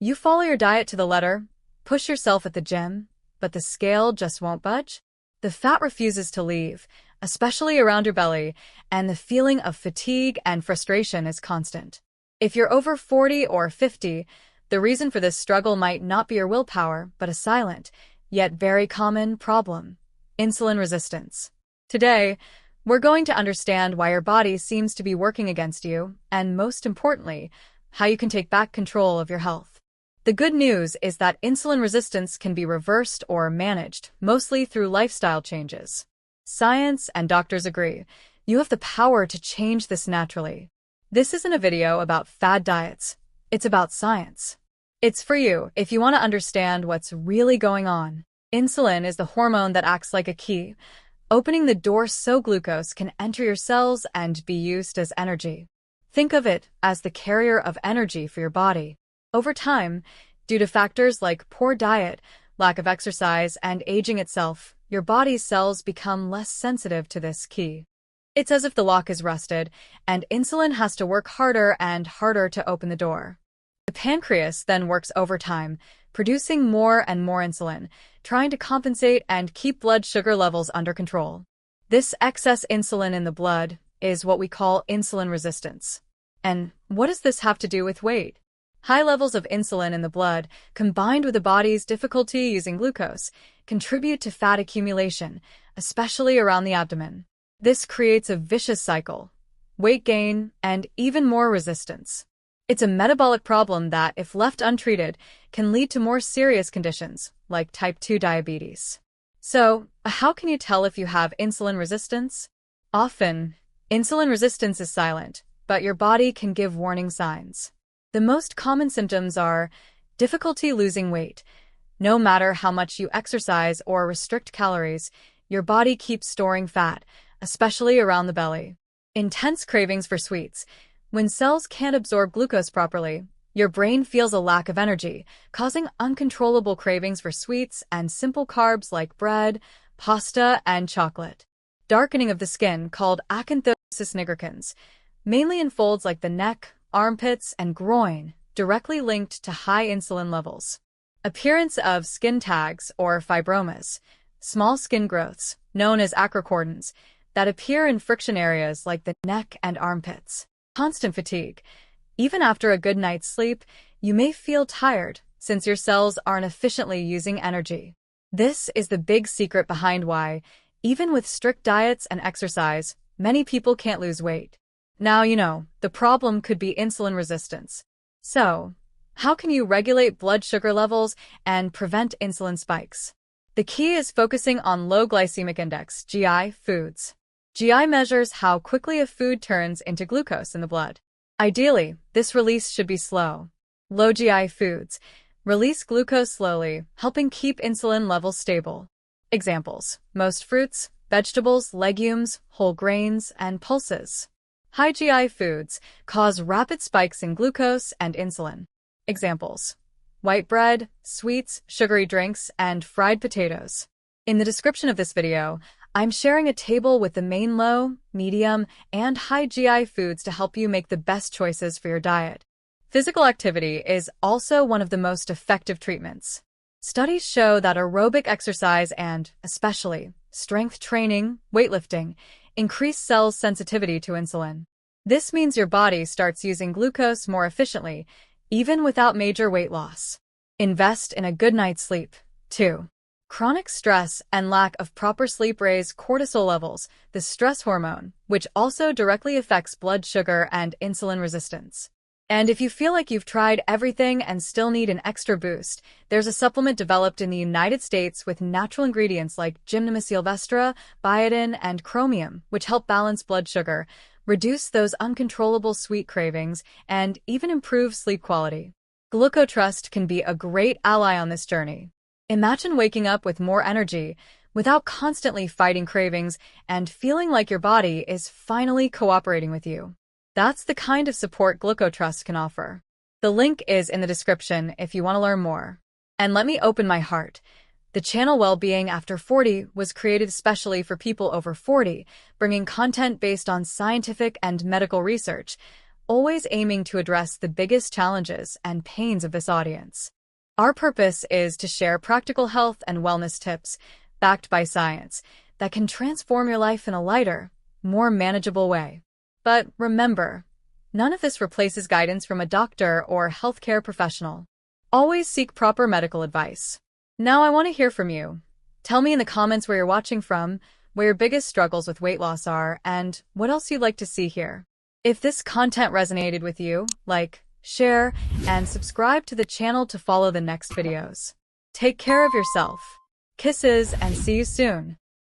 You follow your diet to the letter, push yourself at the gym, but the scale just won't budge? The fat refuses to leave, especially around your belly, and the feeling of fatigue and frustration is constant. If you're over 40 or 50, the reason for this struggle might not be your willpower, but a silent, yet very common problem: insulin resistance. Today, we're going to understand why your body seems to be working against you, and most importantly, how you can take back control of your health. The good news is that insulin resistance can be reversed or managed, mostly through lifestyle changes. Science and doctors agree. You have the power to change this naturally. This isn't a video about fad diets. It's about science. It's for you if you want to understand what's really going on. Insulin is the hormone that acts like a key, opening the door so glucose can enter your cells and be used as energy. Think of it as the carrier of energy for your body. Over time, due to factors like poor diet, lack of exercise, and aging itself, your body's cells become less sensitive to this key. It's as if the lock is rusted, and insulin has to work harder and harder to open the door. The pancreas then works overtime, producing more and more insulin, trying to compensate and keep blood sugar levels under control. This excess insulin in the blood is what we call insulin resistance. And what does this have to do with weight? High levels of insulin in the blood, combined with the body's difficulty using glucose, contribute to fat accumulation, especially around the abdomen. This creates a vicious cycle: weight gain and even more resistance. It's a metabolic problem that, if left untreated, can lead to more serious conditions, like type 2 diabetes. So, how can you tell if you have insulin resistance? Often, insulin resistance is silent, but your body can give warning signs. The most common symptoms are difficulty losing weight. No matter how much you exercise or restrict calories, your body keeps storing fat, especially around the belly. Intense cravings for sweets. When cells can't absorb glucose properly, your brain feels a lack of energy, causing uncontrollable cravings for sweets and simple carbs like bread, pasta, and chocolate. Darkening of the skin, called acanthosis nigricans, mainly in folds like the neck, armpits, and groin, directly linked to high insulin levels. Appearance of skin tags or fibromas, small skin growths, known as acrochordons, that appear in friction areas like the neck and armpits. Constant fatigue. Even after a good night's sleep, you may feel tired since your cells aren't efficiently using energy. This is the big secret behind why, even with strict diets and exercise, many people can't lose weight. Now you know, the problem could be insulin resistance. So, how can you regulate blood sugar levels and prevent insulin spikes? The key is focusing on low glycemic index (GI) foods. GI measures how quickly a food turns into glucose in the blood. Ideally, this release should be slow. Low GI foods release glucose slowly, helping keep insulin levels stable. Examples: most fruits, vegetables, legumes, whole grains, and pulses. High GI foods cause rapid spikes in glucose and insulin. Examples: white bread, sweets, sugary drinks, and fried potatoes. In the description of this video, I'm sharing a table with the main low, medium, and high GI foods to help you make the best choices for your diet. Physical activity is also one of the most effective treatments. Studies show that aerobic exercise and, especially, strength training, weightlifting, increase cells' sensitivity to insulin. This means your body starts using glucose more efficiently, even without major weight loss. Invest in a good night's sleep, too. Chronic stress and lack of proper sleep raise cortisol levels, the stress hormone, which also directly affects blood sugar and insulin resistance. And if you feel like you've tried everything and still need an extra boost, there's a supplement developed in the United States with natural ingredients like gymnema sylvestre, biotin, and chromium, which help balance blood sugar, reduce those uncontrollable sweet cravings, and even improve sleep quality. GlucoTrust can be a great ally on this journey. Imagine waking up with more energy, without constantly fighting cravings and feeling like your body is finally cooperating with you. That's the kind of support GlucoTrust can offer. The link is in the description if you want to learn more. And let me open my heart. The channel Wellbeing After 40 was created especially for people over 40, bringing content based on scientific and medical research, always aiming to address the biggest challenges and pains of this audience. Our purpose is to share practical health and wellness tips backed by science that can transform your life in a lighter, more manageable way. But remember, none of this replaces guidance from a doctor or healthcare professional. Always seek proper medical advice. Now I want to hear from you. Tell me in the comments where you're watching from, where your biggest struggles with weight loss are, and what else you'd like to see here. If this content resonated with you, like, share, and subscribe to the channel to follow the next videos. Take care of yourself. Kisses and see you soon.